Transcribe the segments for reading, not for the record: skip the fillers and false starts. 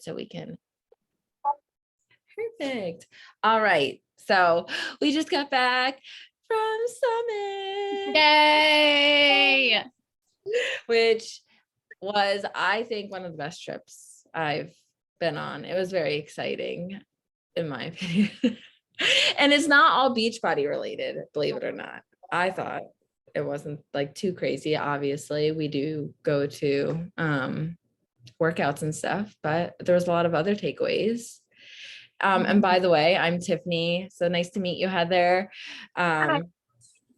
so we can. Perfect. All right. So we just got back from Summit. Yay! Which was, I think, one of the best trips I've been on. It was very exciting, in my opinion. And it's not all Beachbody related, believe it or not. I thought it wasn't like too crazy. Obviously, we do go to workouts and stuff, but there was a lot of other takeaways. And by the way, I'm Tiffany. So nice to meet you, Heather. And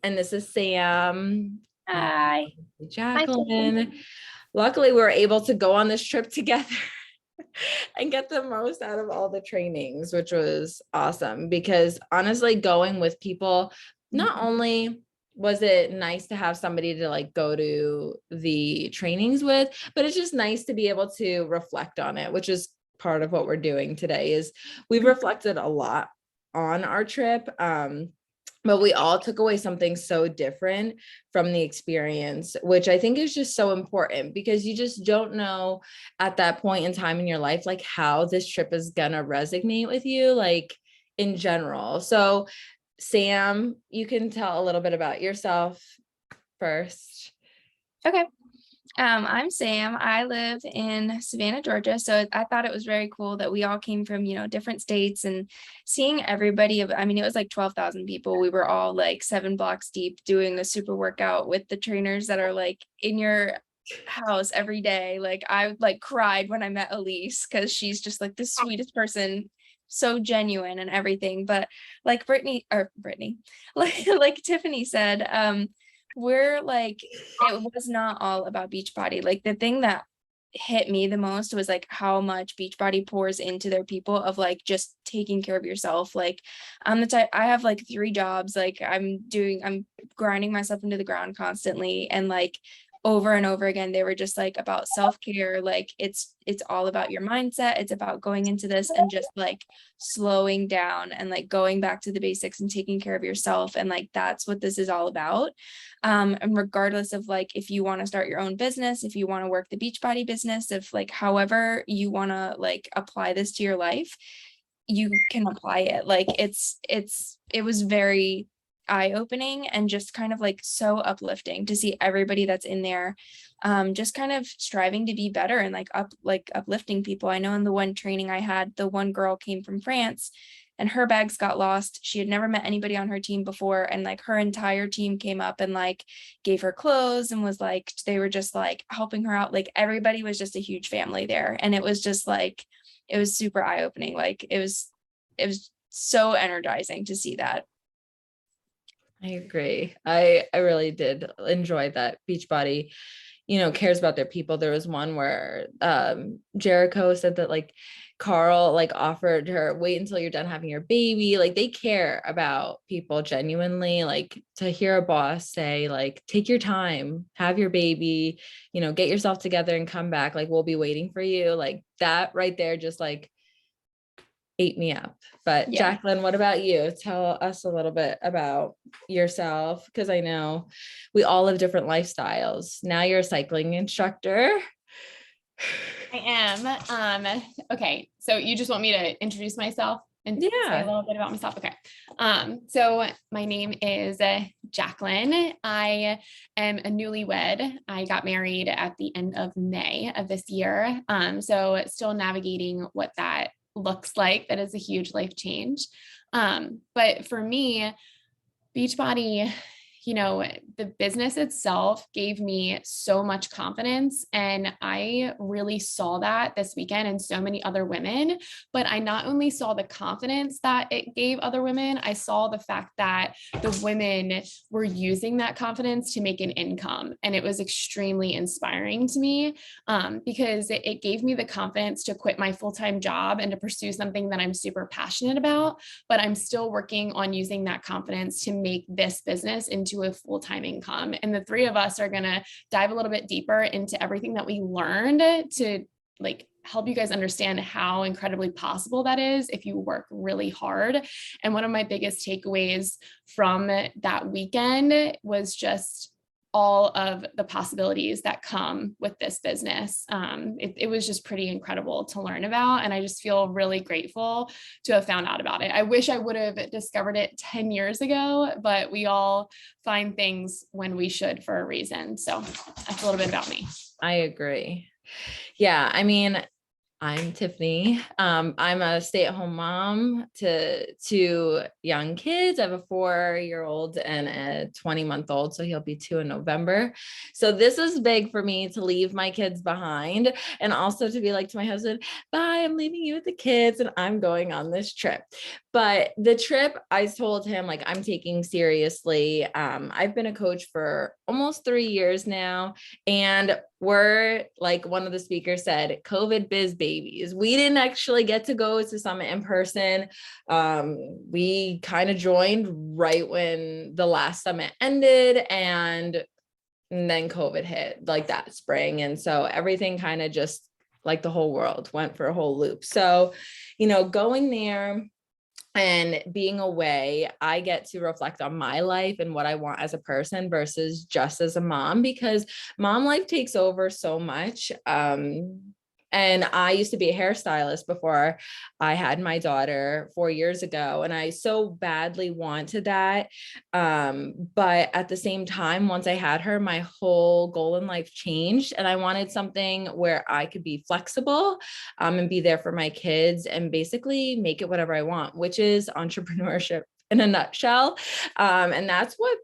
this is Sam. Hi. Jacqueline. Luckily, we were able to go on this trip together and get the most out of all the trainings, which was awesome. Because honestly, going with people, not only was it nice to have somebody to like go to the trainings with, but it's just nice to be able to reflect on it, which is part of what we're doing today. Is we've reflected a lot on our trip. But we all took away something so different from the experience, which I think is just so important, because you just don't know at that point in time in your life, like how this trip is gonna resonate with you, like in general. So Sam, you can tell a little bit about yourself first. Okay. I'm Sam. I live in Savannah, Georgia. So I thought it was very cool that we all came from, different states, and seeing everybody it was like 12,000 people. We were all like 7 blocks deep doing a super workout with the trainers that are like in your house every day. Like I like cried when I met Elise, because she's just like the sweetest person, so genuine and everything. But like Brittany, like Tiffany said, we're like, it was not all about Beachbody. Like the thing that hit me the most was like how much Beachbody pours into their people, of like just taking care of yourself. Like I'm the type, I have like 3 jobs, like I'm grinding myself into the ground constantly, and like over and over again they were just like about self-care. Like it's all about your mindset. It's about going into this and just like slowing down and like going back to the basics and taking care of yourself, and like that's what this is all about. And regardless of like if you want to start your own business, if you want to work the Beachbody business, if like however you want to like apply this to your life, you can apply it. Like it was very eye-opening and just kind of like so uplifting to see everybody that's in there, just kind of striving to be better and like uplifting people. I know in the one training I had, the one girl came from France and her bags got lost. She had never met anybody on her team before, and like her entire team came up and like gave her clothes and was like, they were just like helping her out. Like everybody was just a huge family there, and it was just like, it was super eye-opening. Like it was so energizing to see that. I agree. I really did enjoy that Beachbody, cares about their people. There was one where Jericho said that like Carl like offered her, wait until you're done having your baby. Like they care about people genuinely. Like to hear a boss say like, take your time, have your baby, get yourself together and come back. Like we'll be waiting for you. Like that right there just like ate me up. But Yeah. Jacqueline, what about you? Tell us a little bit about yourself, because I know we all have different lifestyles. Now you're a cycling instructor. I am. Okay. So you just want me to introduce myself and say a little bit about myself? Okay. So my name is Jacqueline. I am a newlywed. I got married at the end of May of this year. So still navigating what that looks like. That is a huge life change. But for me, Beachbody, the business itself gave me so much confidence. And I really saw that this weekend in so many other women. But I not only saw the confidence that it gave other women, I saw the fact that the women were using that confidence to make an income. And it was extremely inspiring to me, because it gave me the confidence to quit my full-time job and to pursue something that I'm super passionate about. But I'm still working on using that confidence to make this business into a full-time income. And the 3 of us are going to dive a little bit deeper into everything that we learned to like help you guys understand how incredibly possible that is if you work really hard. And one of my biggest takeaways from that weekend was just all of the possibilities that come with this business. It was just pretty incredible to learn about. And I just feel really grateful to have found out about it. I wish I would have discovered it 10 years ago, but we all find things when we should for a reason. So that's a little bit about me. I agree. Yeah. I mean, I'm Tiffany. I'm a stay-at-home mom to two young kids. I have a 4-year-old and a 20-month-old, so he'll be 2 in November. So this is big for me to leave my kids behind, and also to be like to my husband, bye, I'm leaving you with the kids and I'm going on this trip. But the trip, I told him, like, I'm taking seriously. I've been a coach for almost 3 years now, and we're, like one of the speakers said, COVID biz babies. We didn't actually get to go to Summit in person. We kind of joined right when the last summit ended, and then COVID hit like that spring. And so everything kind of just, like, the whole world went for a whole loop. So, going there and being away, I get to reflect on my life and what I want as a person versus just as a mom, because mom life takes over so much. And I used to be a hairstylist before I had my daughter 4 years ago, and I so badly wanted that. But at the same time, once I had her, my whole goal in life changed, and I wanted something where I could be flexible, and be there for my kids and basically make it whatever I want, which is entrepreneurship in a nutshell. And that's what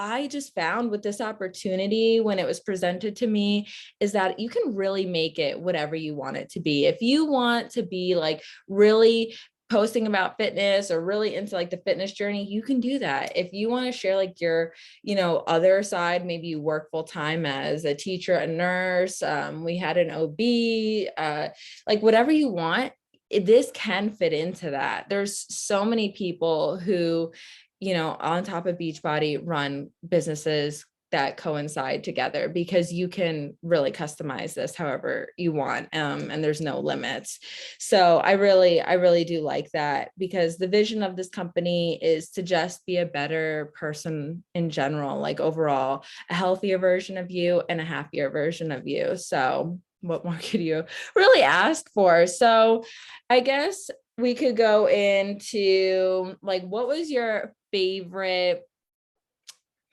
I just found with this opportunity when it was presented to me, is that you can really make it whatever you want it to be. If you want to be like really posting about fitness or really into like the fitness journey, you can do that. If you want to share like your, other side, maybe you work full time as a teacher, a nurse, we had an OB, like whatever you want, this can fit into that. There's so many people who, on top of Beachbody, run businesses that coincide together, because you can really customize this however you want. And there's no limits. So I really do like that, because the vision of this company is to just be a better person in general, like overall, a healthier version of you and a happier version of you. So what more could you really ask for? So I guess we could go into like, what was your favorite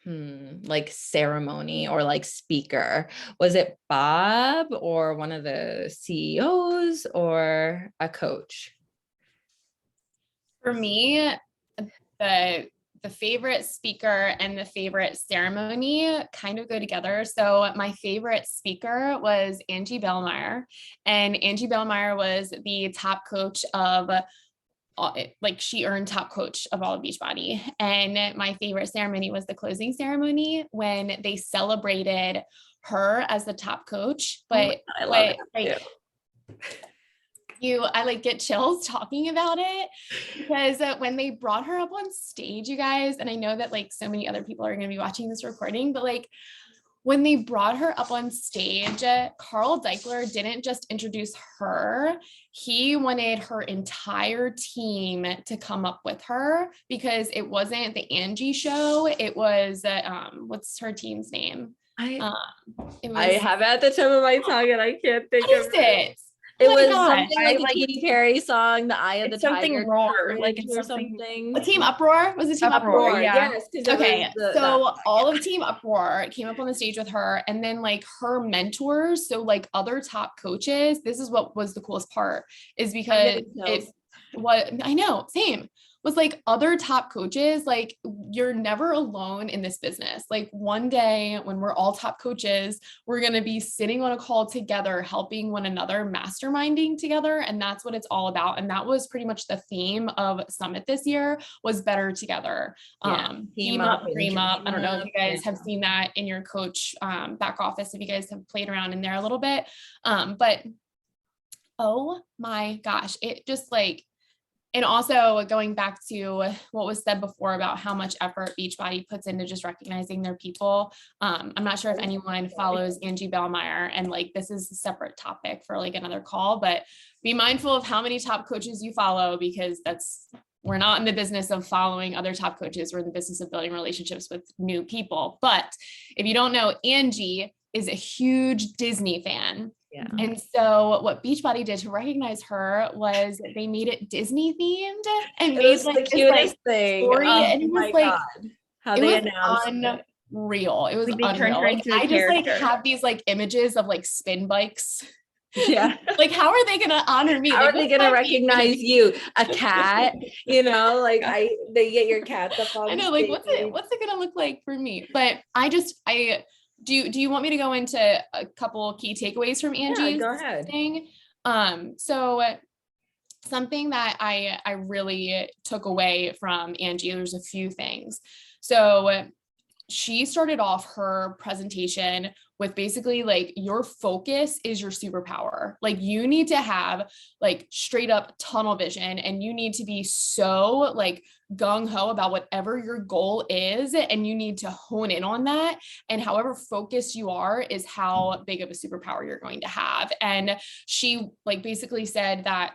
like ceremony or like speaker? Was it Bob or one of the CEOs or a coach? For me, the favorite speaker and the favorite ceremony kind of go together. So my favorite speaker was Angie Bellmeyer, and Angie Bellmeyer was the top coach of, like, she earned top coach of all of Beachbody. And my favorite ceremony was the closing ceremony when they celebrated her as the top coach. But I love it. I like get chills talking about it, because when they brought her up on stage, you guys, and I know that like so many other people are going to be watching this recording, but like when they brought her up on stage, Carl Deichler didn't just introduce her. He wanted her entire team to come up with her, because it wasn't the Angie show. It was, what's her team's name? I have it at the tip of my tongue and I can't think of it. It was something like a Katy Perry song, The Eye of the Tiger. Something roar, like it's or something. A Team Uproar? Was it Team Uproar? Yeah. Yes. Okay. So all of Team Uproar came up on the stage with her, and then like her mentors. So like other top coaches, this is what was the coolest part, is because I know, same. Was like other top coaches, like you're never alone in this business. Like one day when we're all top coaches, we're going to be sitting on a call together, helping one another, masterminding together. And that's what it's all about. And that was pretty much the theme of Summit this year, was better together. Team up, dream up. I don't know if you guys have seen that in your coach back office, if you guys have played around in there a little bit. But oh my gosh, it just like, and also going back to what was said before about how much effort Beachbody puts into just recognizing their people. I'm not sure if anyone follows Angie Bellmeyer, and like, this is a separate topic for like another call, but be mindful of how many top coaches you follow, because that's we're not in the business of following other top coaches. We're in the business of building relationships with new people. But if you don't know, Angie is a huge Disney fan. Yeah. And so what Beachbody did to recognize her was they made it Disney themed and It made was like the this cutest thing. story. Oh And it was my like, God. How it they was announced it. unreal. It was Like, they turned unreal. her Like, into a I just like character. have these like images of like spin bikes. Yeah. Like, how are they gonna honor me? How Like, are they what's gonna my recognize favorite? you? A cat, like they get your cats up on I know, like, stage. what's it gonna look like for me? But I do you want me to go into a couple key takeaways from Angie's go ahead. thing? So something that I really took away from Angie, there's a few things. So she started off her presentation with basically like, your focus is your superpower. Like, you need to have like straight up tunnel vision, and you need to be so like gung ho about whatever your goal is. And you need to hone in on that. And however focused you are is how big of a superpower you're going to have. And she like basically said that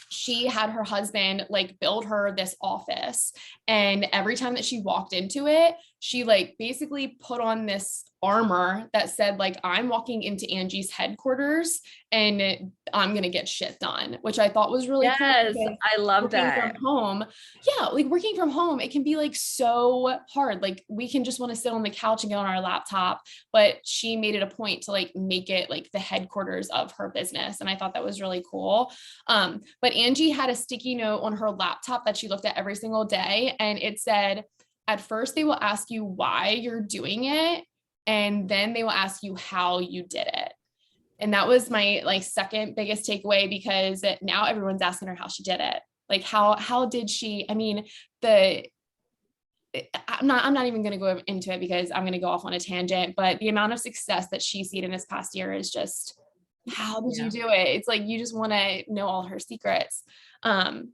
she had her husband like build her this office, and every time that she walked into it, she like basically put on this armor that said like, I'm walking into Angie's headquarters and I'm going to get shit done, which I thought was really cool. Yes, I love Working that. from home. Yeah. Like, working from home, it can be like so hard. Like, we can just want to sit on the couch and get on our laptop, but she made it a point to like make it like the headquarters of her business. And I thought that was really cool. But Angie had a sticky note on her laptop that she looked at every single day. And it said, at first they will ask you why you're doing it, and then they will ask you how you did it. And that was my like second biggest takeaway, because now everyone's asking her how she did it. Like, how did she, I mean, I'm not even going to go into it because I'm going to go off on a tangent, but the amount of success that she's seen in this past year is just, how did you do it? It's like, you just want to know all her secrets. But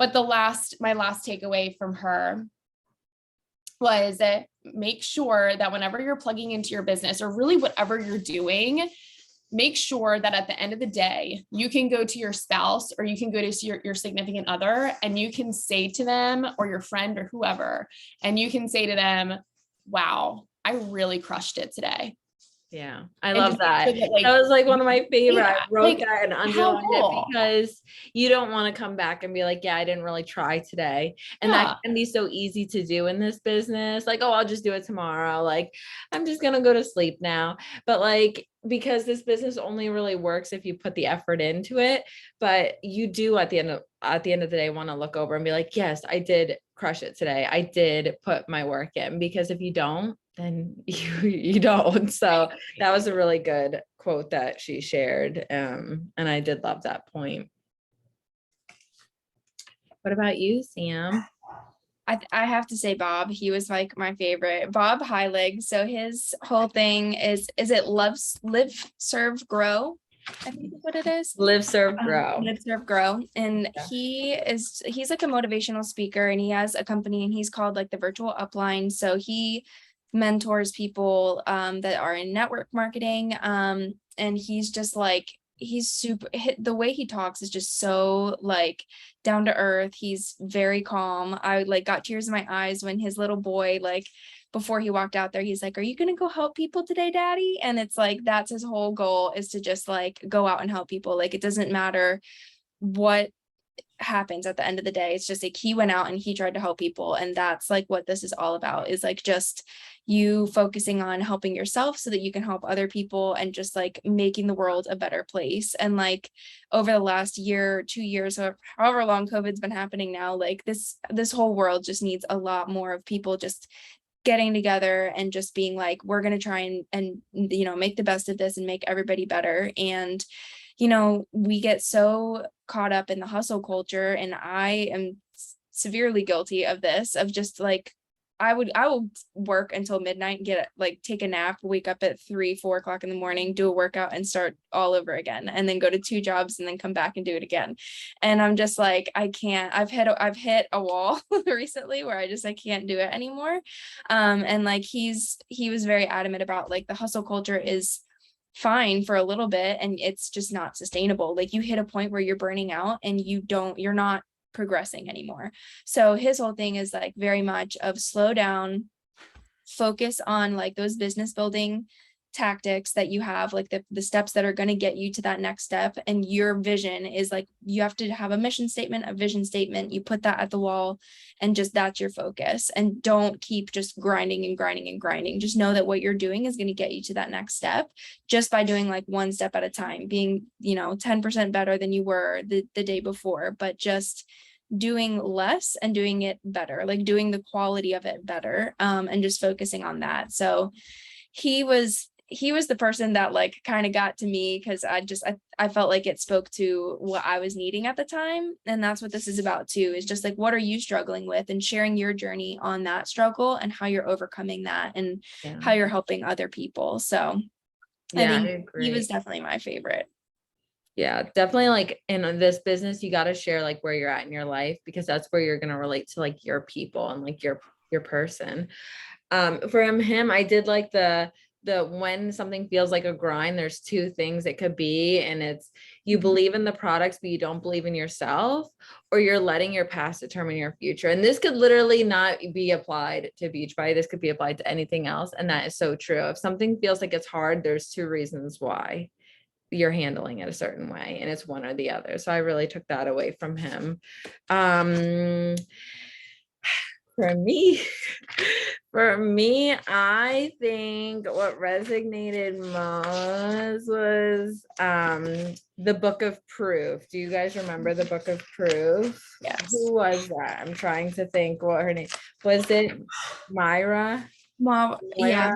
my last takeaway from her was make sure that whenever you're plugging into your business, or really whatever you're doing, make sure that at the end of the day, you can go to your spouse, or you can go to your significant other, and you can say to them, or your friend or whoever, and you can say to them, wow, I really crushed it today. Yeah, I love that. Sure that, like, that was like one of my favorite. yeah, I wrote like, that and underlined it, because you don't want to come back and be like, yeah, I didn't really try today. And that can be so easy to do in this business. Like, oh, I'll just do it tomorrow. Like, I'm just going to go to sleep now. But like, because this business only really works if you put the effort into it. But you do at the end of the day want to look over and be like, yes, I did crush it today. I did put my work in, because if you don't, then you don't. So that was a really good quote that she shared. And I did love that point. What about you, Sam? I have to say Bob. He was like my favorite. Bob Heilig. So his whole thing is it live, serve, grow? I think that's what it is. Live, serve, grow. Live, serve, grow. And yeah. he's like a motivational speaker, and he has a company, and he's called like the Virtual Upline. So he mentors people that are in network marketing. And he's just like, the way he talks is just so like down to earth. He's very calm. I like got tears in my eyes when his little boy, like before he walked out there, he's like, are you gonna go help people today, daddy? And it's like, that's his whole goal, is to just like go out and help people. Like, it doesn't matter what happens at the end of the day. It's just like, he went out and he tried to help people. And that's like what this is all about, is like just you focusing on helping yourself so that you can help other people, and just like making the world a better place. And like over the last year, 2 years, or however long COVID's been happening now, like this whole world just needs a lot more of people just getting together and just being like, we're going to try and make the best of this and make everybody better. And we get so caught up in the hustle culture, and I am severely guilty of this, of just like, I will work until midnight, take a nap, wake up at 3-4 o'clock in the morning, do a workout, and start all over again, and then go to 2 jobs, and then come back and do it again. And I'm just like, I can't. I've hit a wall recently where I can't do it anymore. And like he was very adamant about like, the hustle culture is fine for a little bit, and it's just not sustainable. Like, you hit a point where you're burning out, and you're not progressing anymore. So his whole thing is like very much of slow down, focus on like those business building tactics that you have, like the steps that are going to get you to that next step. And your vision is like, you have to have a mission statement, a vision statement, you put that at the wall, and just that's your focus. And don't keep just grinding and grinding and grinding. Just know that what you're doing is going to get you to that next step, just by doing like one step at a time, being, 10% better than you were the day before, but just doing less and doing it better, like doing the quality of it better, and just focusing on that. So he was the person that like kind of got to me, because I felt like it spoke to what I was needing at the time. And that's what this is about too, is just like, what are you struggling with, and sharing your journey on that struggle and how you're overcoming that, and how you're helping other people. So I think he was definitely my favorite. Yeah, definitely. Like in this business, you got to share like where you're at in your life, because that's where you're going to relate to like your people and like your person. From him, I did like the when something feels like a grind, there's two things it could be. And it's, you believe in the products, but you don't believe in yourself, or you're letting your past determine your future. And this could literally not be applied to Beachbody. This could be applied to anything else. And that is so true. If something feels like it's hard, there's two reasons why you're handling it a certain way, and it's one or the other. So I really took that away from him. For me, I think what resonated most was the Book of Proof. Do you guys remember the Book of Proof? Yes. Who was that? I'm trying to think what her name was. It Myra? Yeah.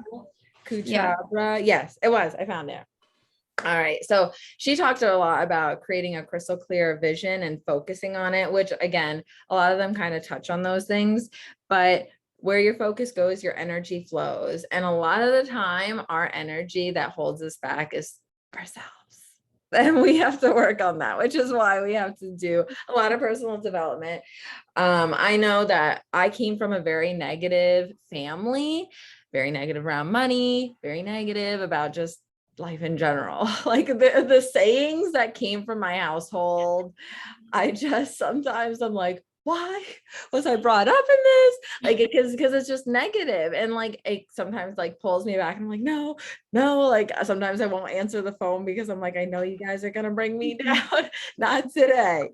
Kuchabra? Yes, it was. I found it. All right. So she talked a lot about creating a crystal clear vision and focusing on it, which again, a lot of them kind of touch on those things, but where your focus goes, your energy flows. And a lot of the time, our energy that holds us back is ourselves. And we have to work on that, which is why we have to do a lot of personal development. I know that I came from a very negative family, very negative around money, very negative about just life in general. Like the sayings that came from my household, I just sometimes I'm like, why was I brought up in this? Like, because it's just negative, and like it sometimes like pulls me back. And I'm like, no, like sometimes I won't answer the phone because I'm like, I know you guys are gonna bring me down. Not today.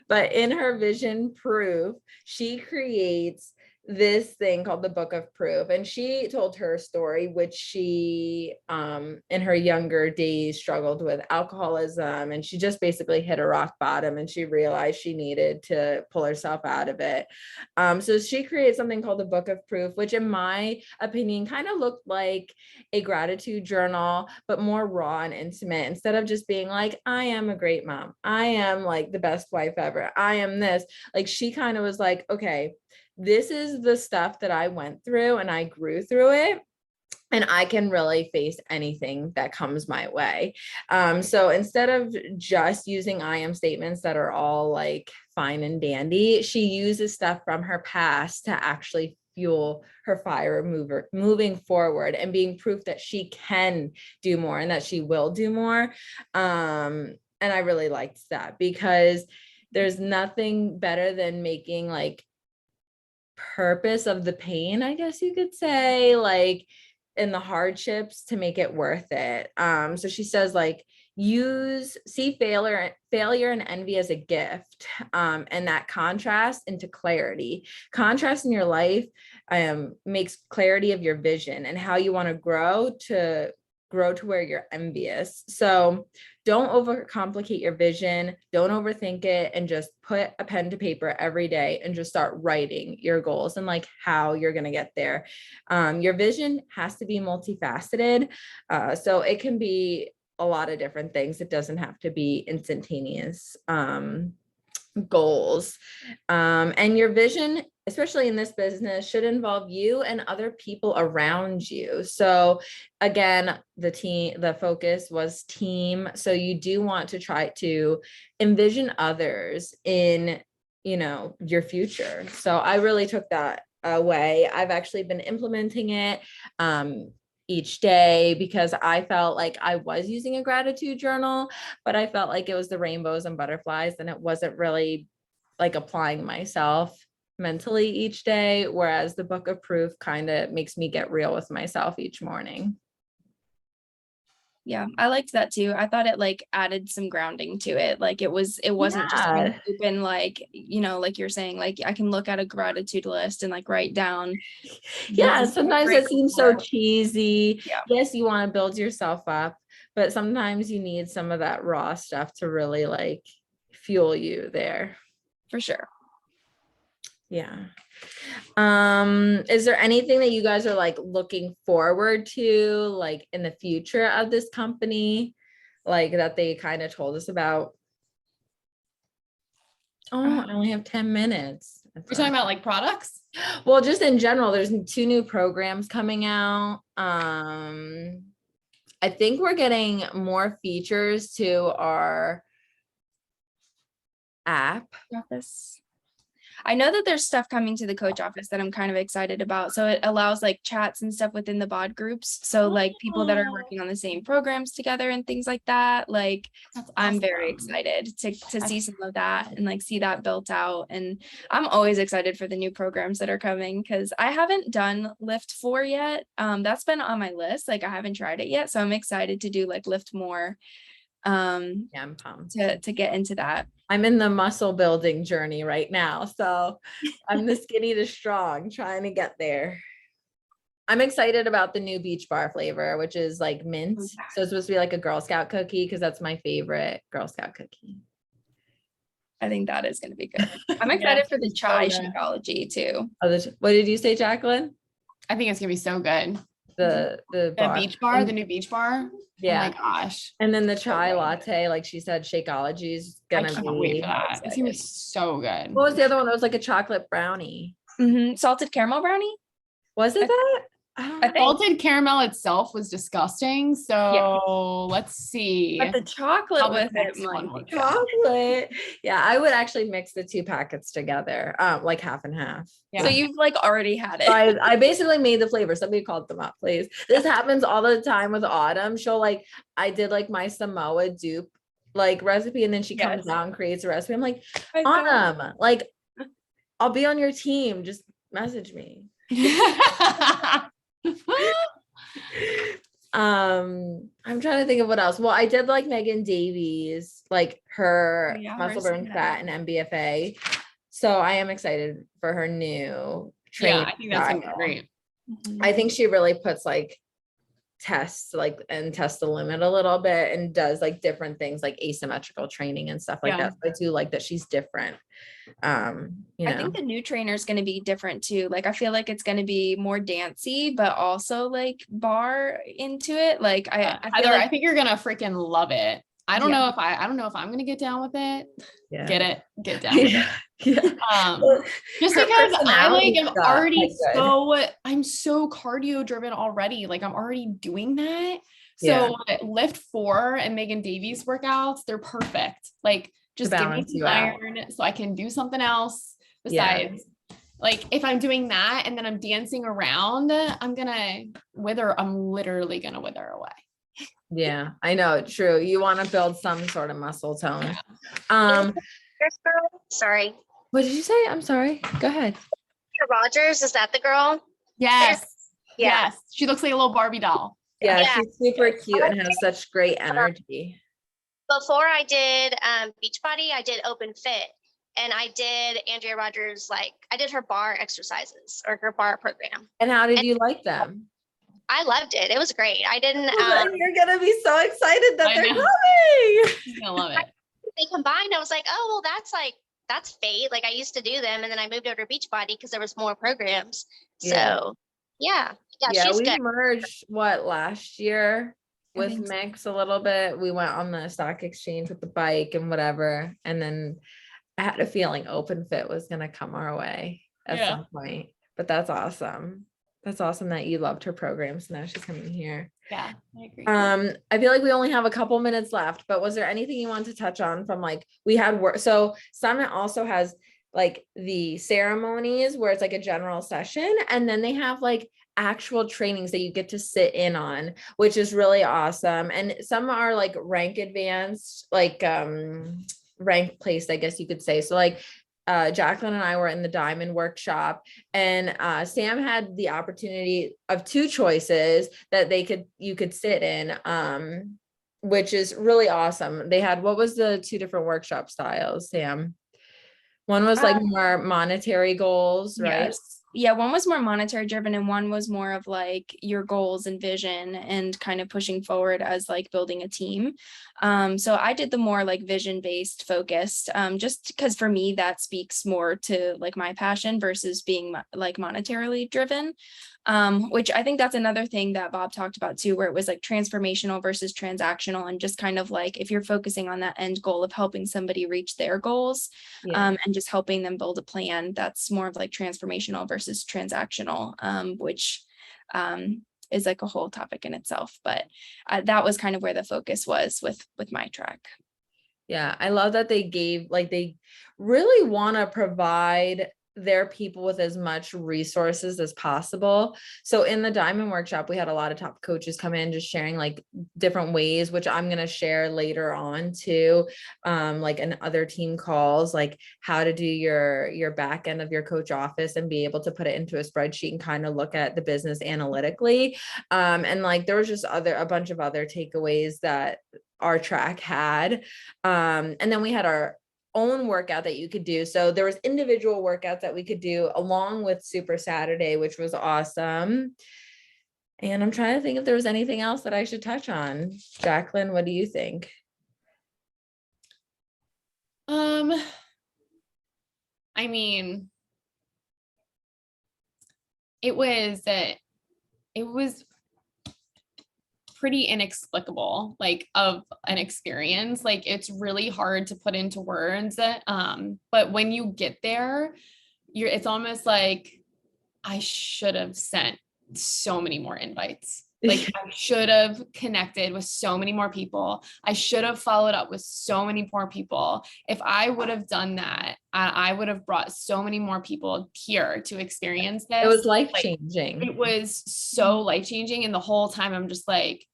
But in her vision proof, she creates this thing called the Book of Proof. And she told her story, which she in her younger days struggled with alcoholism, and she just basically hit a rock bottom, and she realized she needed to pull herself out of it. So she created something called the Book of Proof, which in my opinion kind of looked like a gratitude journal, but more raw and intimate. Instead of just being like, I am a great mom, I am like the best wife ever, I am this, like she kind of was like, okay, this is the stuff that I went through and I grew through it, and I can really face anything that comes my way. So instead of just using I am statements that are all like fine and dandy, she uses stuff from her past to actually fuel her fire moving forward, and being proof that she can do more and that she will do more. And I really liked that, because there's nothing better than making like purpose of the pain, I guess you could say, like in the hardships, to make it worth it. So she says like, see failure and envy as a gift, and that contrast into clarity. Contrast in your life makes clarity of your vision and how you want to grow to where you're envious. So don't overcomplicate your vision. Don't overthink it, and just put a pen to paper every day and just start writing your goals and like how you're going to get there. Your vision has to be multifaceted. So it can be a lot of different things. It doesn't have to be instantaneous goals. And your vision, especially in this business, should involve you and other people around you. So again, the focus was team. So you do want to try to envision others in, your future. So I really took that away. I've actually been implementing it each day, because I felt like I was using a gratitude journal, but I felt like it was the rainbows and butterflies, and it wasn't really like applying myself mentally each day, whereas the book of proof kind of makes me get real with myself each morning. Yeah, I liked that too. I thought it like added some grounding to it. Like it wasn't just kind of open, like, you know, like you're saying, like I can look at a gratitude list and like write down. Yeah, sometimes it seems so cheesy. Yeah. Yes, you want to build yourself up, but sometimes you need some of that raw stuff to really like fuel you there. For sure. Yeah. Is there anything that you guys are like looking forward to, like in the future of this company, like that they kind of told us about? Oh, I only have 10 minutes. We're talking about like products? Well, just in general, there's 2 new programs coming out. I think we're getting more features to our app. Office. I know that there's stuff coming to the coach office that I'm kind of excited about. So it allows like chats and stuff within the bod groups. So like people that are working on the same programs together and things like that. Like That's I'm awesome. very excited to see some of that and like see that built out. And I'm always excited for the new programs that are coming because I haven't done Lift 4 yet. That's been on my list. Like I haven't tried it yet. So I'm excited to do like Lift More. Yeah, I'm pumped to get into that. I'm in the muscle building journey right now. So I'm the skinny to strong, trying to get there. I'm excited about the new Beach Bar flavor, which is like mint. So it's supposed to be like a Girl Scout cookie because that's my favorite Girl Scout cookie. I think that is going to be good. I'm excited for the chai Shakeology too. Oh, what did you say, Jacqueline? I think it's going to be so good. The Beach Bar, the new Beach Bar. Yeah. Oh my gosh. And then the chai latte, like she said, Shakeology is gonna I can't wait for that. It's gonna be so good. What was the other one? It was like a chocolate brownie. Salted caramel brownie. Was it that? I think salted caramel itself was disgusting. So let's see. But the chocolate with it, chocolate. Yeah, I would actually mix the 2 packets together, like half and half. Yeah. So you've like already had it. So I basically made the flavor. Somebody called them up, please. This happens all the time with Autumn. She'll like, I did like my Samoa dupe like recipe, and then she comes down, creates a recipe. I'm like, Autumn, like, I'll be on your team. Just message me. I'm trying to think of what else. Well, I did like Megan Davies, like her muscle burn fat and MBFA. So I am excited for her new training. Yeah, I think that's gonna be great. I think she really puts like tests like and test the limit a little bit and does like different things like asymmetrical training and stuff like that. So I do like that she's different. You know. I think the new trainer is going to be different too. Like I feel like it's going to be more dancey, but also like bar into it. Like Heather, I think you're gonna freaking love it. I don't know if I'm gonna get down with it. Yeah. Get down with it. Just because I like am already I'm so cardio driven already. Like I'm already doing that. So Lift 4 and Megan Davies workouts, they're perfect. Like just give me some iron so I can do something else besides. Like if I'm doing that and then I'm dancing around, I'm literally gonna wither away. Yeah, I know. True. You want to build some sort of muscle tone. Sorry. What did you say? I'm sorry. Go ahead. Rogers, is that the girl? Yes. Yes. She looks like a little Barbie doll. Yeah, she's super cute and has such great energy. Before I did Beachbody, I did Open Fit. And I did Andrea Rogers, like I did her bar exercises or her bar program. And how did you like them? I loved it. It was great. I didn't. You're gonna be so excited that they're coming. You're gonna love it. They combined. I was like, oh, well, that's fate. Like I used to do them, and then I moved over to Beachbody because there was more programs. So yeah, she's we good. merged last year with Mix a little bit. We went on the stock exchange with the bike and whatever, and then I had a feeling Open Fit was gonna come our way at some point. But that's awesome. That's awesome that you loved her program. So now she's coming here. Yeah, I agree. I feel like we only have a couple minutes left, but was there anything you wanted to touch on from like we had work? So Summit also has like the ceremonies where it's like a general session, and then they have like actual trainings that you get to sit in on, which is really awesome. And some are like rank advanced, like rank placed, I guess you could say. So like Jacqueline and I were in the diamond workshop, and Sam had the opportunity of 2 choices that you could sit in, which is really awesome. They had, what was the 2 different workshop styles, Sam? One was like more monetary goals, right? Yes. Yeah, one was more monetary driven and one was more of like your goals and vision and kind of pushing forward as like building a team. So I did the more like vision based focused, just because for me that speaks more to like my passion versus being like monetarily driven. Which I think that's another thing that Bob talked about too, where it was like transformational versus transactional, and just kind of like if you're focusing on that end goal of helping somebody reach their goals, and just helping them build a plan, that's more of like transformational versus transactional, which is like a whole topic in itself. But that was kind of where the focus was with my track. Yeah, I love that they really want to provide their people with as much resources as possible. So in the diamond workshop, we had a lot of top coaches come in just sharing like different ways, which I'm going to share later on too, like in other team calls, like how to do your back end of your coach office and be able to put it into a spreadsheet and kind of look at the business analytically. And like there was just a bunch of other takeaways that our track had. And then we had our own workout that you could do. So there was individual workouts that we could do along with Super Saturday, which was awesome. And I'm trying to think if there was anything else that I should touch on. Jacqueline, what do you think? I mean, it was pretty inexplicable, like of an experience. Like it's really hard to put into words. But when you get there, it's almost like I should have sent so many more invites. Like I should have connected with so many more people. I should have followed up with so many more people. If I would have done that, I would have brought so many more people here to experience this. It was life-changing. It was so life-changing. And the whole time I'm just like,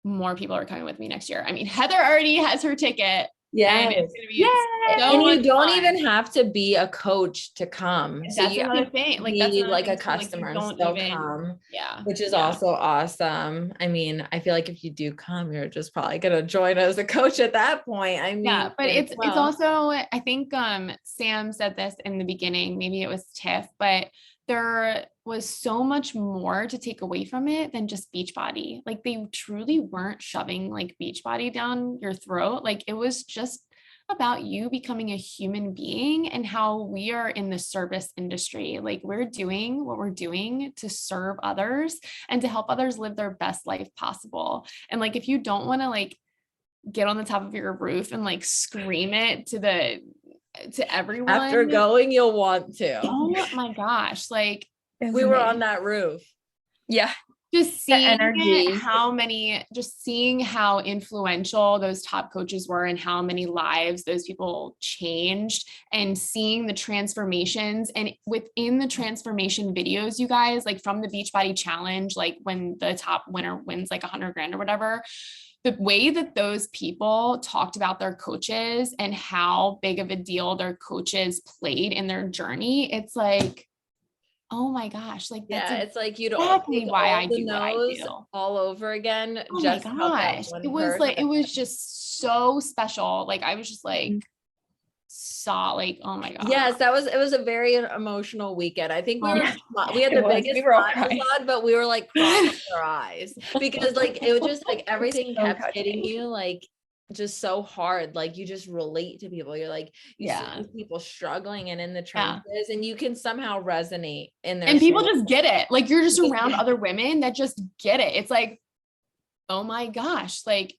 more people are coming with me next year. I mean, Heather already has her ticket. Yeah. And you don't even have to be a coach to come. That's so you another can thing. Like be that's like a thing, customer like, and still come. Yeah. Which is also awesome. I mean, I feel like if you do come, you're just probably gonna join as a coach at that point. I mean, yeah, but it's also, I think Sam said this in the beginning, maybe it was Tiff, but there was so much more to take away from it than just Beachbody. Like they truly weren't shoving like Beachbody down your throat. Like it was just about you becoming a human being and how we are in the service industry. Like we're doing what we're doing to serve others and to help others live their best life possible. And like, if you don't want to like get on the top of your roof and like scream it to everyone after going, you'll want to. Oh my gosh. Like we were on that roof. Yeah. Just seeing how influential those top coaches were and how many lives those people changed, and seeing the transformations, and within the transformation videos, you guys, like from the Beachbody challenge, like when the top winner wins like $100,000 or whatever, the way that those people talked about their coaches and how big of a deal their coaches played in their journey, it's like, oh my gosh, like that's it's like you'd exactly why I do what I do all over again. Oh my gosh, it was like, it was just so special. Like I was just like oh my god. Yes, it was a very emotional weekend. I think we had the biggest smiles on, but we were like crying our eyes because like it was just like everything kept hitting you like just so hard. Like you just relate to people. You're like, you see people struggling and in the trenches, and you can somehow resonate in there. And people just get it. Like you're just around other women that just get it. It's like, oh my gosh, like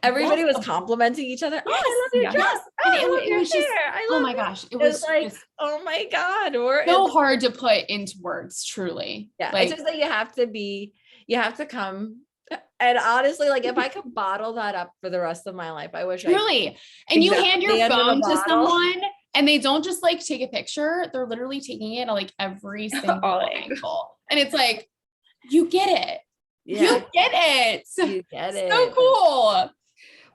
everybody was complimenting each other. Oh, I love your dress. Oh, I love your hair. Oh my gosh, it was like, oh my god, we're so hard to put into words. Truly, it's just that you have to come. And honestly, like if I could bottle that up for the rest of my life, I wish. Truly. And you hand your phone to someone and they don't just like take a picture. They're literally taking it at like every single angle. And it's like, you get it. Yeah. You get it. You get it. So cool.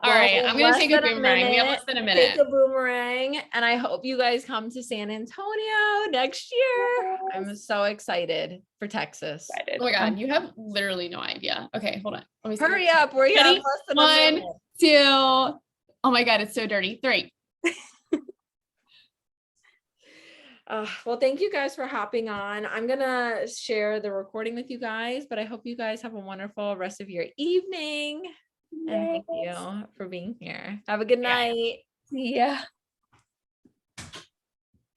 All right, I'm gonna take a boomerang. We have less than a minute. Take a boomerang, and I hope you guys come to San Antonio next year. I'm so excited for Texas. Oh my God, you have literally no idea. Okay, hold on. Let me see. Hurry up, we have less than a minute. 1, 2. Oh my God, it's so dirty. 3. Well, thank you guys for hopping on. I'm gonna share the recording with you guys, but I hope you guys have a wonderful rest of your evening. And thank you for being here. Have a good night. Yeah.